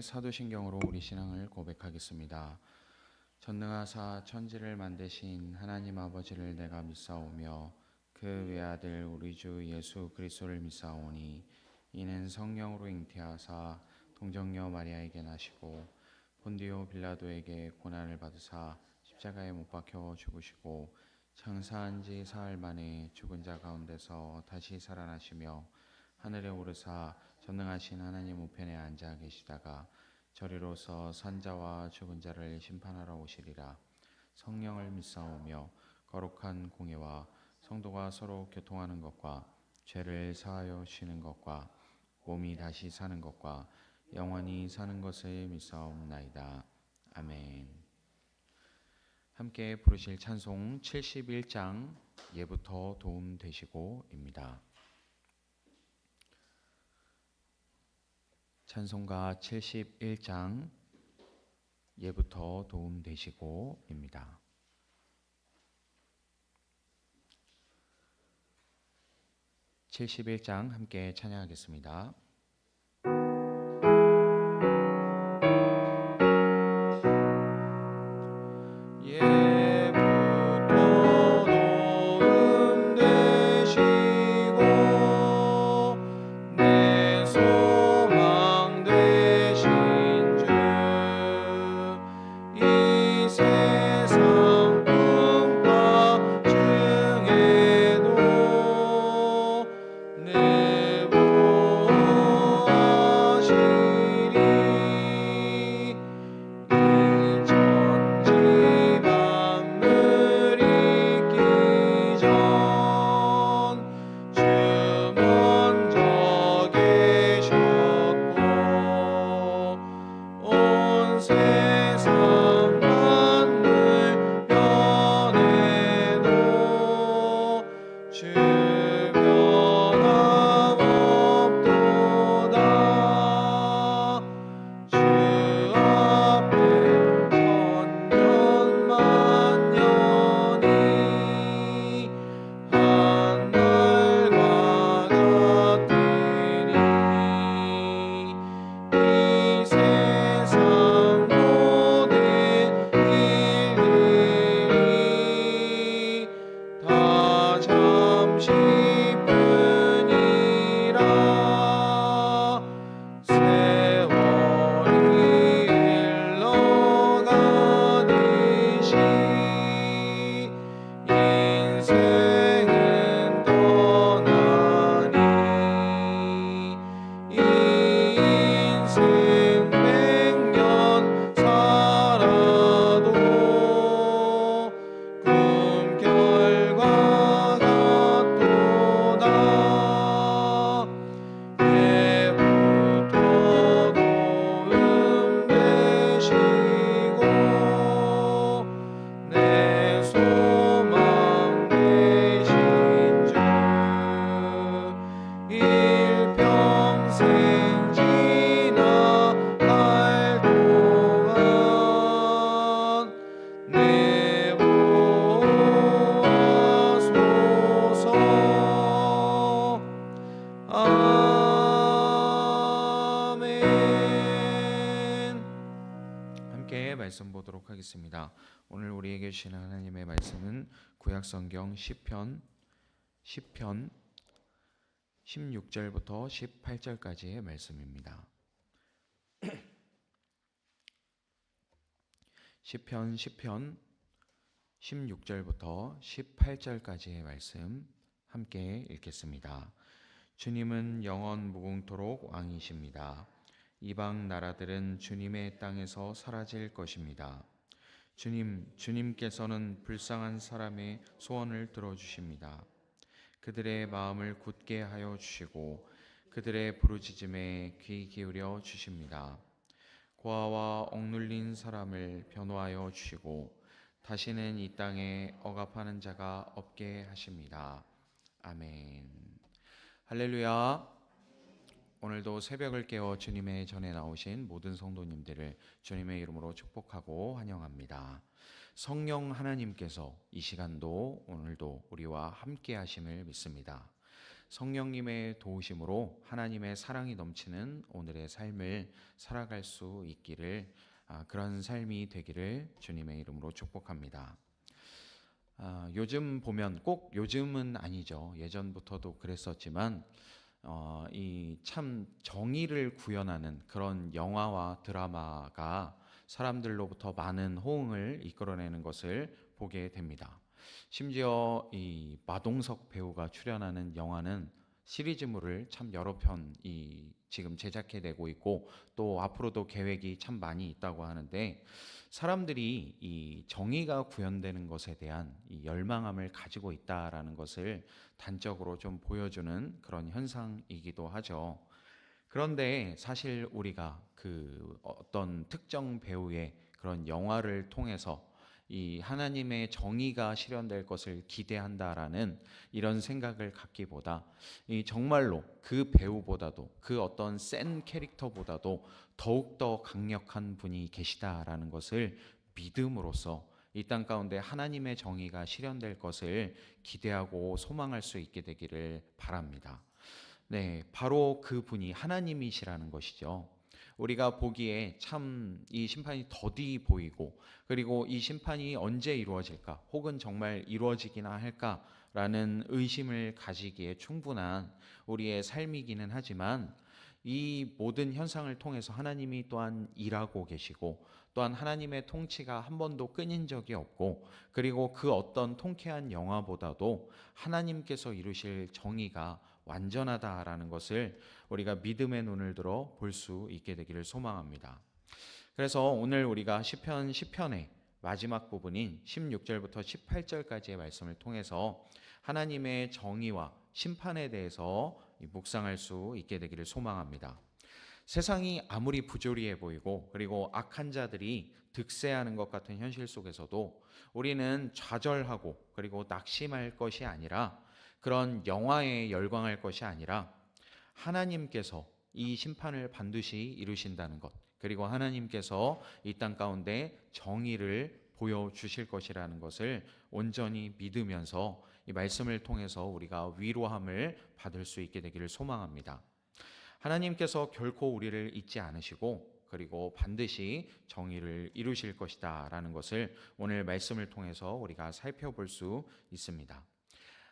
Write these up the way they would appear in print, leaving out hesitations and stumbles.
함께 사도신경으로 우리 신앙을 고백하겠습니다. 전능하사 천지를 만드신 하나님 아버지를 내가 믿사오며 그 외아들 우리 주 예수 그리스도를 믿사오니 이는 성령으로 잉태하사 동정녀 마리아에게 나시고 본디오 빌라도에게 고난을 받으사 십자가에 못 박혀 죽으시고 장사한 지 사흘 만에 죽은 자 가운데서 다시 살아나시며 하늘에 오르사 전능하신 하나님 우편에 앉아 계시다가 저리로서 산자와 죽은 자를 심판하러 오시리라. 성령을 믿사오며 거룩한 공예와 성도가 서로 교통하는 것과 죄를 사하여 쉬는 것과 몸이 다시 사는 것과 영원히 사는 것을 믿사옵나이다. 아멘. 함께 부르실 찬송 71장 예부터 도움 되시고입니다. 찬송가 71장 예부터 도움 되시고입니다. (71장) 함께 찬양하겠습니다. 말씀 보도록 하겠습니다. 오늘 우리에게 주시는 하나님의 말씀은 구약성경 시편 16절부터 18절까지의 말씀입니다. 시편 16절부터 18절까지의 말씀 함께 읽겠습니다. 주님은 영원 무궁토록 왕이십니다. 이방 나라들은 주님의 땅에서 사라질 것입니다. 주님께서는 불쌍한 사람의 소원을 들어주십니다. 그들의 마음을 굳게 하여 주시고 그들의 부르짖음에 귀 기울여 주십니다. 고아와 억눌린 사람을 변호하여 주시고 다시는 이 땅에 억압하는 자가 없게 하십니다. 아멘. 할렐루야. 오늘도 새벽을 깨워 주님의 전에 나오신 모든 성도님들을 주님의 이름으로 축복하고 환영합니다. 성령 하나님께서 이 시간도 오늘도 우리와 함께 하심을 믿습니다. 성령님의 도우심으로 하나님의 사랑이 넘치는 오늘의 삶을 살아갈 수 있기를, 그런 삶이 되기를 주님의 이름으로 축복합니다. 요즘 보면, 꼭 요즘은 아니죠, 예전부터도 그랬었지만 이 참 정의를 구현하는 그런 영화와 드라마가 사람들로부터 많은 호응을 이끌어내는 것을 보게 됩니다. 심지어 이 마동석 배우가 출연하는 영화는 시리즈물을 참 여러 편이 지금 제작해내고 있고, 또 앞으로도 계획이 참 많이 있다고 하는데, 사람들이 이 정의가 구현되는 것에 대한 이 열망함을 가지고 있다라는 것을 단적으로 좀 보여주는 그런 현상이기도 하죠. 그런데 사실 우리가 그 어떤 특정 배우의 그런 영화를 통해서 이 하나님의 정의가 실현될 것을 기대한다라는 이런 생각을 갖기보다, 이 정말로 그 배우보다도, 그 어떤 센 캐릭터보다도 더욱더 강력한 분이 계시다라는 것을 믿음으로써 이 땅 가운데 하나님의 정의가 실현될 것을 기대하고 소망할 수 있게 되기를 바랍니다. 네, 바로 그 분이 하나님이시라는 것이죠. 우리가 보기에 참 이 심판이 더디 보이고, 그리고 이 심판이 언제 이루어질까, 혹은 정말 이루어지기나 할까라는 의심을 가지기에 충분한 우리의 삶이기는 하지만, 이 모든 현상을 통해서 하나님이 또한 일하고 계시고, 또한 하나님의 통치가 한 번도 끊인 적이 없고, 그리고 그 어떤 통쾌한 영화보다도 하나님께서 이루실 정의가 완전하다라는 것을 우리가 믿음의 눈을 들어 볼 수 있게 되기를 소망합니다. 그래서 오늘 우리가 시편 10편의 마지막 부분인 16절부터 18절까지의 말씀을 통해서 하나님의 정의와 심판에 대해서 묵상할 수 있게 되기를 소망합니다. 세상이 아무리 부조리해 보이고, 그리고 악한 자들이 득세하는 것 같은 현실 속에서도 우리는 좌절하고 그리고 낙심할 것이 아니라, 그런 영화에 열광할 것이 아니라, 하나님께서 이 심판을 반드시 이루신다는 것, 그리고 하나님께서 이 땅 가운데 정의를 보여주실 것이라는 것을 온전히 믿으면서 이 말씀을 통해서 우리가 위로함을 받을 수 있게 되기를 소망합니다. 하나님께서 결코 우리를 잊지 않으시고, 그리고 반드시 정의를 이루실 것이다 라는 것을 오늘 말씀을 통해서 우리가 살펴볼 수 있습니다.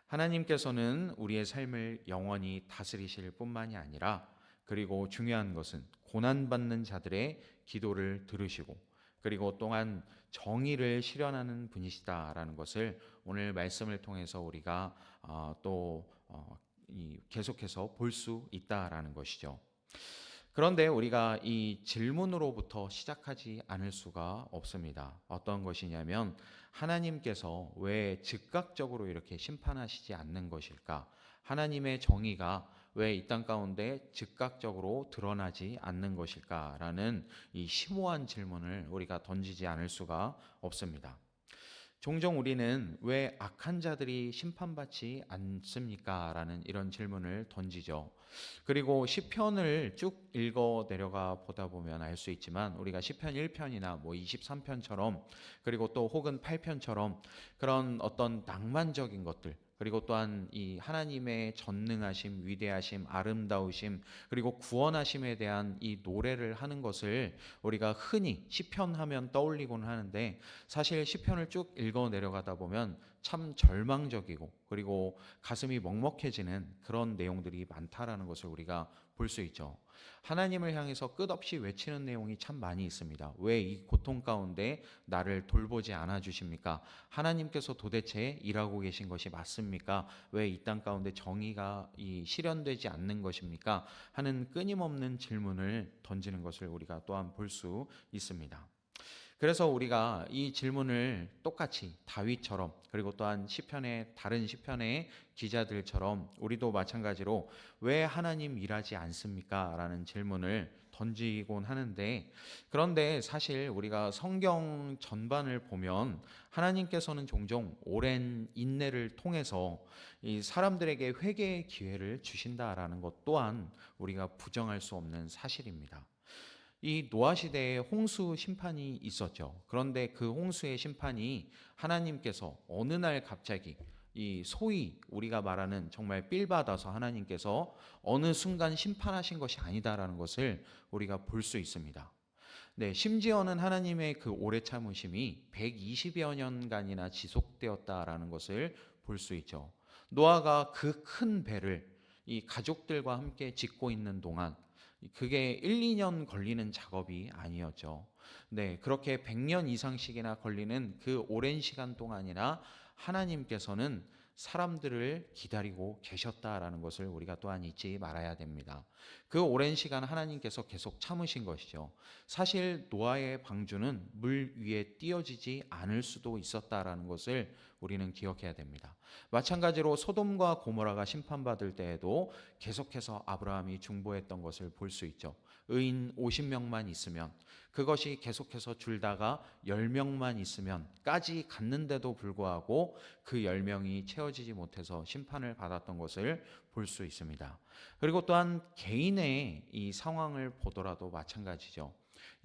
하나님께서는 우리의 삶을 영원히 다스리실 뿐만이 아니라, 그리고 중요한 것은 고난받는 자들의 기도를 들으시고, 그리고 또한 정의를 실현하는 분이시다라는 것을 오늘 말씀을 통해서 우리가 또 계속해서 볼 수 있다라는 것이죠. 그런데 우리가 이 질문으로부터 시작하지 않을 수가 없습니다. 어떤 것이냐면, 하나님께서 왜 즉각적으로 이렇게 심판하시지 않는 것일까? 하나님의 정의가 왜 이 땅 가운데 즉각적으로 드러나지 않는 것일까? 라는 이 심오한 질문을 우리가 던지지 않을 수가 없습니다. 종종 우리는 왜 악한 자들이 심판받지 않습니까? 라는 이런 질문을 던지죠. 그리고 시편을 쭉 읽어 내려가 보다 보면 알 수 있지만, 우리가 시편 1편이나 뭐 23편처럼, 그리고 또 혹은 8편처럼 그런 어떤 낭만적인 것들, 그리고 또한 이 하나님의 전능하심, 위대하심, 아름다우심, 그리고 구원하심에 대한 이 노래를 하는 것을 우리가 흔히 시편하면 떠올리곤 하는데, 사실 시편을 쭉 읽어 내려가다 보면 참 절망적이고, 그리고 가슴이 먹먹해지는 그런 내용들이 많다라는 것을 우리가 볼 수 있죠. 하나님을 향해서 끝없이 외치는 내용이 참 많이 있습니다. 왜 이 고통 가운데 나를 돌보지 않아 주십니까? 하나님께서 도대체 일하고 계신 것이 맞습니까? 왜 이 땅 가운데 정의가 실현되지 않는 것입니까? 하는 끊임없는 질문을 던지는 것을 우리가 또한 볼 수 있습니다. 그래서 우리가 이 질문을 똑같이 다윗처럼, 그리고 또한 시편의 다른 시편의 기자들처럼 우리도 마찬가지로 왜 하나님 일하지 않습니까? 라는 질문을 던지곤 하는데, 그런데 사실 우리가 성경 전반을 보면 하나님께서는 종종 오랜 인내를 통해서 이 사람들에게 회개의 기회를 주신다라는 것 또한 우리가 부정할 수 없는 사실입니다. 이 노아 시대에 홍수 심판이 있었죠. 그런데 그 홍수의 심판이 하나님께서 어느 날 갑자기 이 소위 우리가 말하는 정말 삘 받아서 하나님께서 어느 순간 심판하신 것이 아니다라는 것을 우리가 볼 수 있습니다. 네, 심지어는 하나님의 그 오래 참으심이 120여 년간이나 지속되었다라는 것을 볼 수 있죠. 노아가 그 큰 배를 이 가족들과 함께 짓고 있는 동안 그게 1, 2년 걸리는 작업이 아니었죠. 네, 그렇게 100년 이상씩이나 걸리는 그 오랜 시간 동안이나 하나님께서는 사람들을 기다리고 계셨다라는 것을 우리가 또한 잊지 말아야 됩니다. 그 오랜 시간 하나님께서 계속 참으신 것이죠. 사실 노아의 방주는 물 위에 띄어지지 않을 수도 있었다라는 것을 우리는 기억해야 됩니다. 마찬가지로 소돔과 고모라가 심판받을 때에도 계속해서 아브라함이 중보했던 것을 볼 수 있죠. 의인 50명만 있으면, 그것이 계속해서 줄다가 10명만 있으면까지 갔는데도 불구하고 그 10명이 채워지지 못해서 심판을 받았던 것을 볼 수 있습니다. 그리고 또한 개인의 이 상황을 보더라도 마찬가지죠.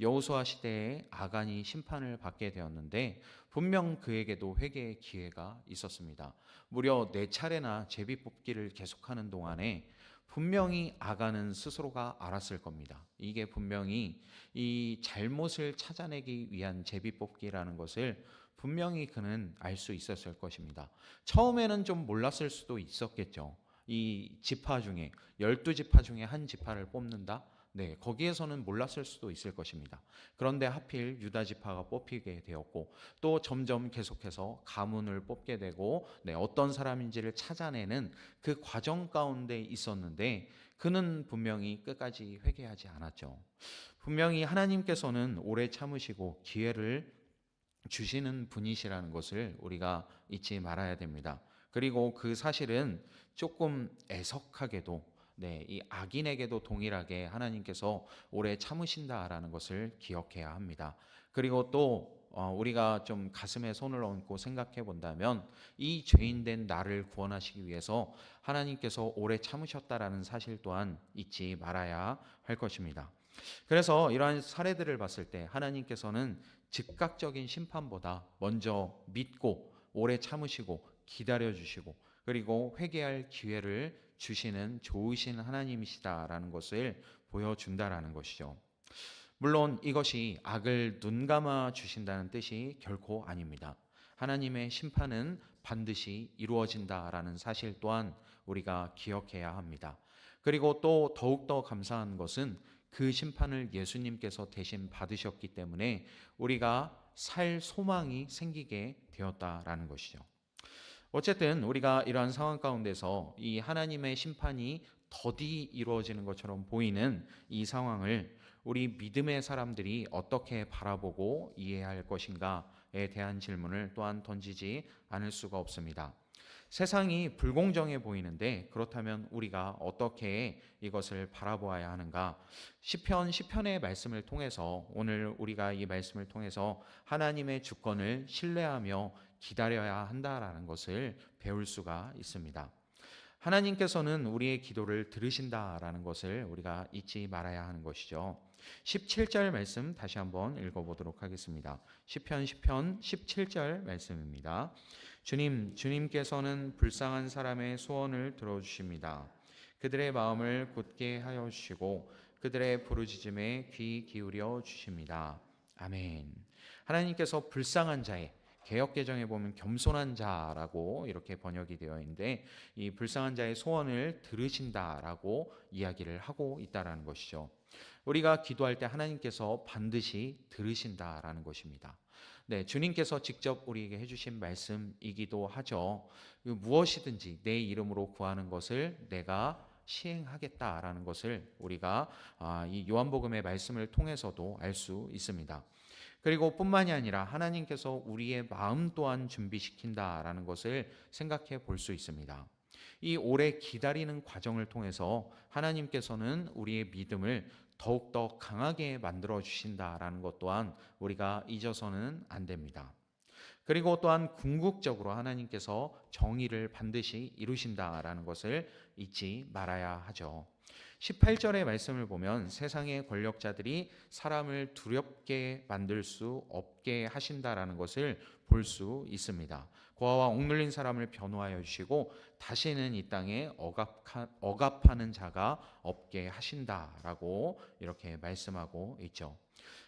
여호수아 시대에 아간이 심판을 받게 되었는데 분명 그에게도 회개의 기회가 있었습니다. 무려 4차례나 제비 뽑기를 계속하는 동안에 분명히 아간은 스스로가 알았을 겁니다. 이게 분명히 이 잘못을 찾아내기 위한 제비 뽑기라는 것을 분명히 그는 알 수 있었을 것입니다. 처음에는 좀 몰랐을 수도 있었겠죠. 이 지파 중에 12지파 중에 한 지파를 뽑는다? 네, 거기에서는 몰랐을 수도 있을 것입니다. 그런데 하필 유다 지파가 뽑히게 되었고 또 점점 계속해서 가문을 뽑게 되고 어떤 사람인지를 찾아내는 그 과정 가운데 있었는데 그는 분명히 끝까지 회개하지 않았죠. 분명히 하나님께서는 오래 참으시고 기회를 주시는 분이시라는 것을 우리가 잊지 말아야 됩니다. 그리고 그 사실은 조금 애석하게도 이 악인에게도 동일하게 하나님께서 오래 참으신다라는 것을 기억해야 합니다. 그리고 또 우리가 좀 가슴에 손을 얹고 생각해 본다면 이 죄인된 나를 구원하시기 위해서 하나님께서 오래 참으셨다라는 사실 또한 잊지 말아야 할 것입니다. 그래서 이러한 사례들을 봤을 때 하나님께서는 즉각적인 심판보다 먼저 믿고 오래 참으시고 기다려주시고 그리고 회개할 기회를 주시는 좋으신 하나님이시다라는 것을 보여준다라는 것이죠. 물론 이것이 악을 눈감아 주신다는 뜻이 결코 아닙니다. 하나님의 심판은 반드시 이루어진다라는 사실 또한 우리가 기억해야 합니다. 그리고 또 더욱더 감사한 것은 그 심판을 예수님께서 대신 받으셨기 때문에 우리가 살 소망이 생기게 되었다라는 것이죠. 어쨌든 우리가 이러한 상황 가운데서 이 하나님의 심판이 더디 이루어지는 것처럼 보이는 이 상황을 우리 믿음의 사람들이 어떻게 바라보고 이해할 것인가에 대한 질문을 또한 던지지 않을 수가 없습니다. 세상이 불공정해 보이는데 그렇다면 우리가 어떻게 이것을 바라보아야 하는가? 시편의 말씀을 통해서 오늘 우리가 이 말씀을 통해서 하나님의 주권을 신뢰하며 기다려야 한다라는 것을 배울 수가 있습니다. 하나님께서는 우리의 기도를 들으신다라는 것을 우리가 잊지 말아야 하는 것이죠. 17절 말씀 다시 한번 읽어보도록 하겠습니다. 시편 17절 말씀입니다. 주님께서는 불쌍한 사람의 소원을 들어주십니다. 그들의 마음을 굳게 하여 주시고 그들의 부르짖음에 귀 기울여 주십니다. 아멘. 하나님께서 불쌍한 자의 개역개정에 보면 겸손한 자라고 이렇게 번역이 되어 있는데 이 불쌍한 자의 소원을 들으신다라고 이야기를 하고 있다라는 것이죠. 우리가 기도할 때 하나님께서 반드시 들으신다라는 것입니다. 주님께서 직접 우리에게 해주신 말씀이기도 하죠. 무엇이든지 내 이름으로 구하는 것을 내가 시행하겠다라는 것을 우리가 이 요한복음의 말씀을 통해서도 알 수 있습니다. 그리고 뿐만이 아니라 하나님께서 우리의 마음 또한 준비시킨다라는 것을 생각해 볼 수 있습니다. 이 오래 기다리는 과정을 통해서 하나님께서는 우리의 믿음을 더욱더 강하게 만들어 주신다라는 것 또한 우리가 잊어서는 안 됩니다. 그리고 또한 궁극적으로 하나님께서 정의를 반드시 이루신다라는 것을 잊지 말아야 하죠. 18절의 말씀을 보면 세상의 권력자들이 사람을 두렵게 만들 수 없게 하신다라는 것을 볼 수 있습니다. 고아와 억눌린 사람을 변호하여 주시고 다시는 이 땅에 억압하는 자가 없게 하신다라고 이렇게 말씀하고 있죠.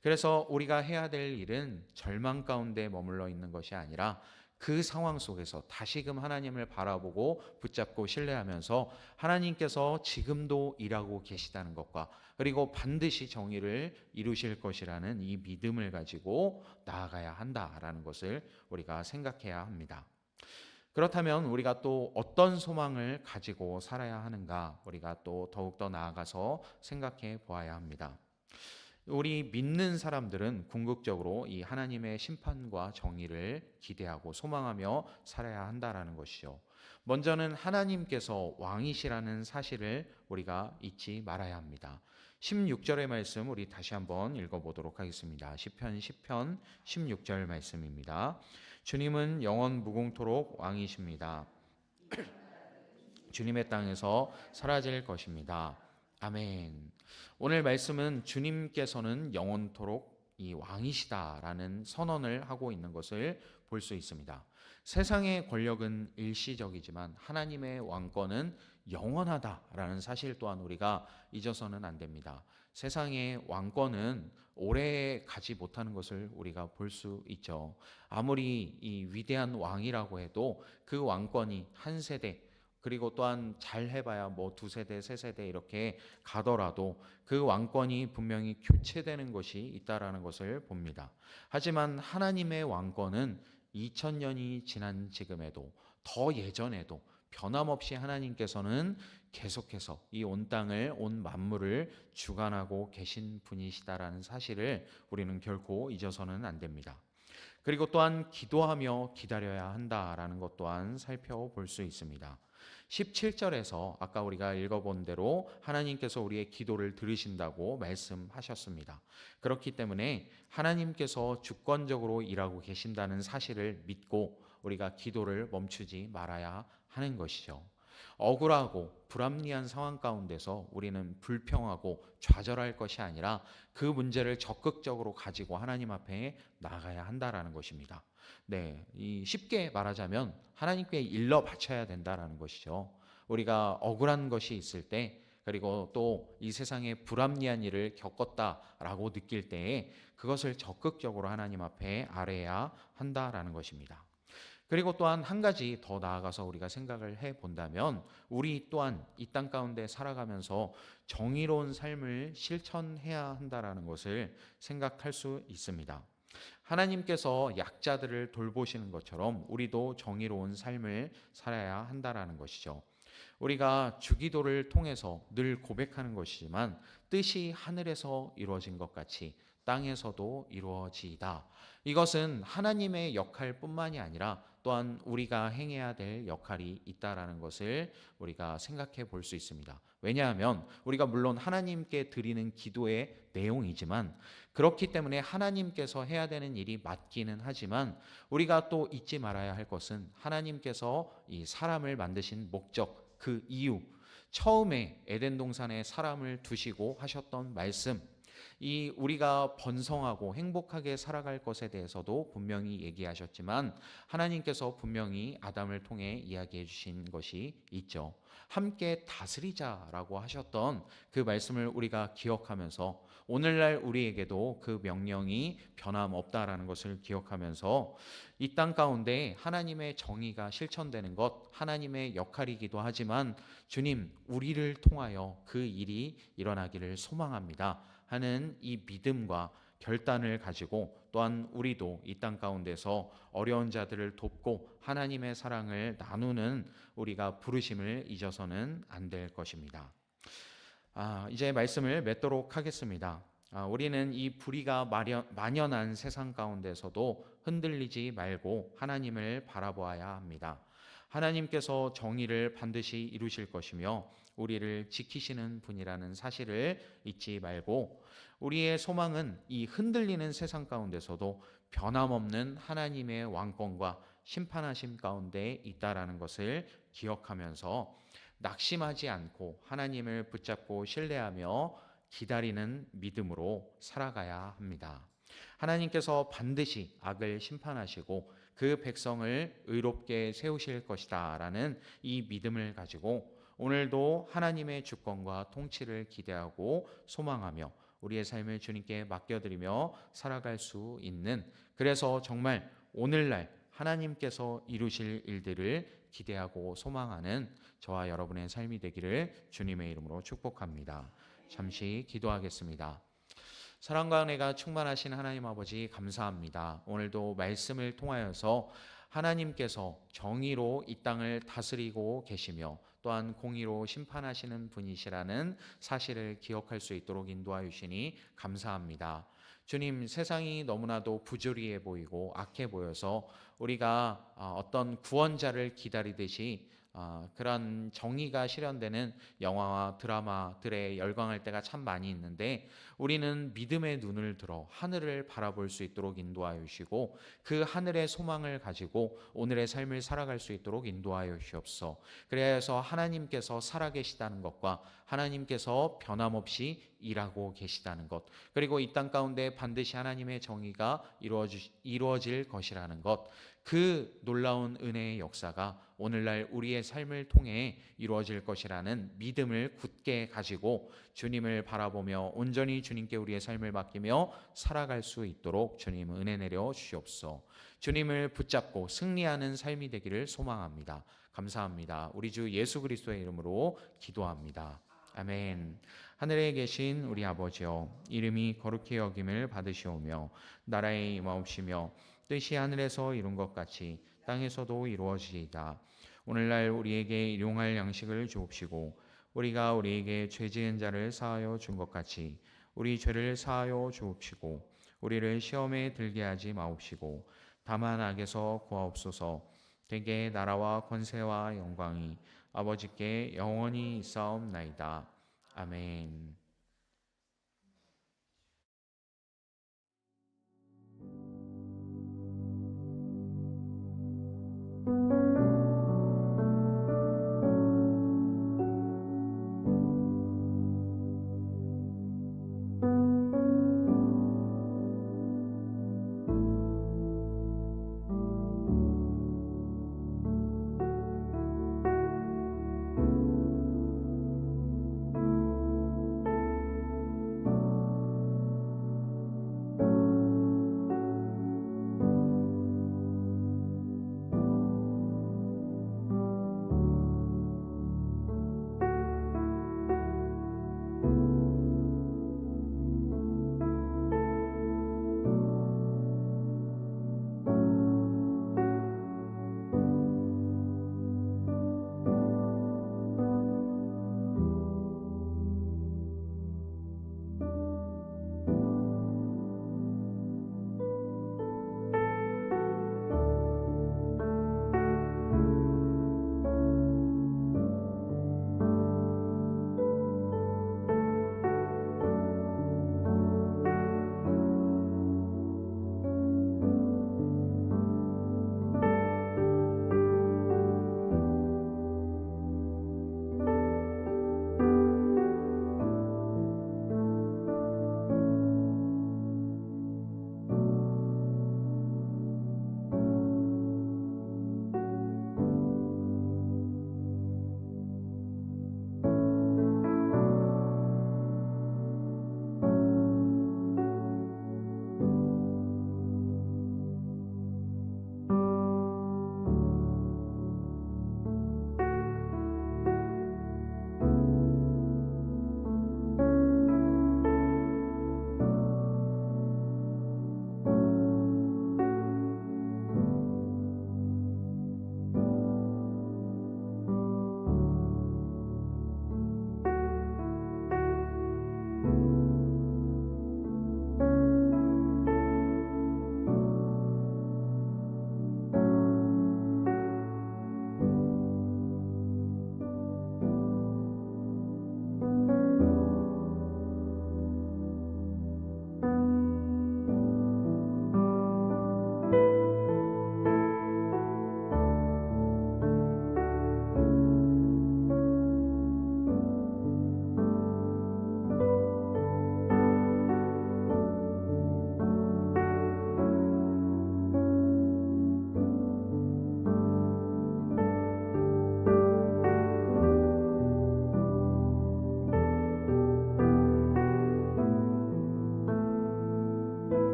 그래서 우리가 해야 될 일은 절망 가운데 머물러 있는 것이 아니라 그 상황 속에서 다시금 하나님을 바라보고 붙잡고 신뢰하면서 하나님께서 지금도 일하고 계시다는 것과 그리고 반드시 정의를 이루실 것이라는 이 믿음을 가지고 나아가야 한다라는 것을 우리가 생각해야 합니다. 그렇다면 우리가 또 어떤 소망을 가지고 살아야 하는가, 우리가 또 더욱더 나아가서 생각해 보아야 합니다. 우리 믿는 사람들은 궁극적으로 이 하나님의 심판과 정의를 기대하고 소망하며 살아야 한다라는 것이죠. 먼저는 하나님께서 왕이시라는 사실을 우리가 잊지 말아야 합니다. 16절의 말씀 우리 다시 한번 읽어보도록 하겠습니다. 시편 10편 16절 말씀입니다. 주님은 영원 무궁토록 왕이십니다. 주님의 땅에서 사라질 것입니다. 아멘. 오늘 말씀은 주님께서는 영원토록 이 왕이시다라는 선언을 하고 있는 것을 볼 수 있습니다. 세상의 권력은 일시적이지만 하나님의 왕권은 영원하다라는 사실 또한 우리가 잊어서는 안 됩니다. 세상의 왕권은 오래 가지 못하는 것을 우리가 볼 수 있죠. 아무리 이 위대한 왕이라고 해도 그 왕권이 한 세대 그리고 또한 잘 해봐야 뭐 2세대, 3세대 이렇게 가더라도 그 왕권이 분명히 교체되는 것이 있다라는 것을 봅니다. 하지만 하나님의 왕권은 2000년이 지난 지금에도 더 예전에도 변함없이 하나님께서는 계속해서 이 온 땅을 온 만물을 주관하고 계신 분이시다라는 사실을 우리는 결코 잊어서는 안 됩니다. 그리고 또한 기도하며 기다려야 한다라는 것 또한 살펴볼 수 있습니다. 17절에서 아까 우리가 읽어본 대로 하나님께서 우리의 기도를 들으신다고 말씀하셨습니다. 그렇기 때문에 하나님께서 주권적으로 일하고 계신다는 사실을 믿고 우리가 기도를 멈추지 말아야 하는 것이죠. 억울하고 불합리한 상황 가운데서 우리는 불평하고 좌절할 것이 아니라 그 문제를 적극적으로 가지고 하나님 앞에 나가야 한다라는 것입니다. 네, 쉽게 말하자면 하나님께 일러 바쳐야 된다라는 것이죠. 우리가 억울한 것이 있을 때 그리고 또 이 세상에 불합리한 일을 겪었다라고 느낄 때에 그것을 적극적으로 하나님 앞에 아뢰야 한다라는 것입니다. 그리고 또한 한 가지 더 나아가서 우리가 생각을 해 본다면 우리 또한 이 땅 가운데 살아가면서 정의로운 삶을 실천해야 한다라는 것을 생각할 수 있습니다. 하나님께서 약자들을 돌보시는 것처럼 우리도 정의로운 삶을 살아야 한다라는 것이죠. 우리가 주기도를 통해서 늘 고백하는 것이지만 뜻이 하늘에서 이루어진 것 같이 땅에서도 이루어지이다. 이것은 하나님의 역할뿐만이 아니라 또한 우리가 행해야 될 역할이 있다라는 것을 우리가 생각해 볼 수 있습니다. 왜냐하면 우리가 물론 하나님께 드리는 기도의 내용이지만 그렇기 때문에 하나님께서 해야 되는 일이 맞기는 하지만 우리가 또 잊지 말아야 할 것은 하나님께서 이 사람을 만드신 목적, 그 이유, 처음에 에덴 동산에 사람을 두시고 하셨던 말씀, 이 우리가 번성하고 행복하게 살아갈 것에 대해서도 분명히 얘기하셨지만 하나님께서 분명히 아담을 통해 이야기해 주신 것이 있죠. 함께 다스리자라고 하셨던 그 말씀을 우리가 기억하면서 오늘날 우리에게도 그 명령이 변함없다라는 것을 기억하면서 이 땅 가운데 하나님의 정의가 실천되는 것 하나님의 역할이기도 하지만 주님 우리를 통하여 그 일이 일어나기를 소망합니다 하는 이 믿음과 결단을 가지고 또한 우리도 이 땅 가운데서 어려운 자들을 돕고 하나님의 사랑을 나누는 우리가 부르심을 잊어서는 안 될 것입니다. 이제 말씀을 맺도록 하겠습니다. 우리는 이 불의가 만연한 세상 가운데서도 흔들리지 말고 하나님을 바라보아야 합니다. 하나님께서 정의를 반드시 이루실 것이며 우리를 지키시는 분이라는 사실을 잊지 말고 우리의 소망은 이 흔들리는 세상 가운데서도 변함없는 하나님의 왕권과 심판하심 가운데 있다라는 것을 기억하면서 낙심하지 않고 하나님을 붙잡고 신뢰하며 기다리는 믿음으로 살아가야 합니다. 하나님께서 반드시 악을 심판하시고 그 백성을 의롭게 세우실 것이다 라는 이 믿음을 가지고 오늘도 하나님의 주권과 통치를 기대하고 소망하며 우리의 삶을 주님께 맡겨드리며 살아갈 수 있는, 그래서 정말 오늘날 하나님께서 이루실 일들을 기대하고 소망하는 저와 여러분의 삶이 되기를 주님의 이름으로 축복합니다. 잠시 기도하겠습니다. 사랑과 은혜가 충만하신 하나님 아버지 감사합니다. 오늘도 말씀을 통하여서 하나님께서 정의로 이 땅을 다스리고 계시며 또한 공의로 심판하시는 분이시라는 사실을 기억할 수 있도록 인도하여 주시니 감사합니다. 주님, 세상이 너무나도 부조리해 보이고 악해 보여서 우리가 어떤 구원자를 기다리듯이 그런 정의가 실현되는 영화와 드라마들에 열광할 때가 참 많이 있는데 우리는 믿음의 눈을 들어 하늘을 바라볼 수 있도록 인도하여 주시고 그 하늘의 소망을 가지고 오늘의 삶을 살아갈 수 있도록 인도하여 주시옵소서. 그래서 하나님께서 살아계시다는 것과 하나님께서 변함없이 일하고 계시다는 것, 그리고 이 땅 가운데 반드시 하나님의 정의가 이루어질 것이라는 것, 그 놀라운 은혜의 역사가 오늘날 우리의 삶을 통해 이루어질 것이라는 믿음을 굳게 가지고 주님을 바라보며 온전히 주님께 우리의 삶을 맡기며 살아갈 수 있도록 주님 은혜 내려 주시옵소서. 주님을 붙잡고 승리하는 삶이 되기를 소망합니다. 감사합니다. 우리 주 예수 그리스도의 이름으로 기도합니다. 아멘. 하늘에 계신 우리 아버지여, 이름이 거룩히 여김을 받으시오며 나라에 임하옵시며 뜻이 하늘에서 이룬 것 같이 땅에서도 이루어지이다. 오늘날 우리에게 일용할 양식을 주옵시고 우리가 우리에게 죄 지은 자를 사하여 준 것 같이 우리 죄를 사하여 주옵시고 우리를 시험에 들게 하지 마옵시고 다만 악에서 구하옵소서. 대개 나라와 권세와 영광이 아버지께 영원히 있사옵나이다. 아멘.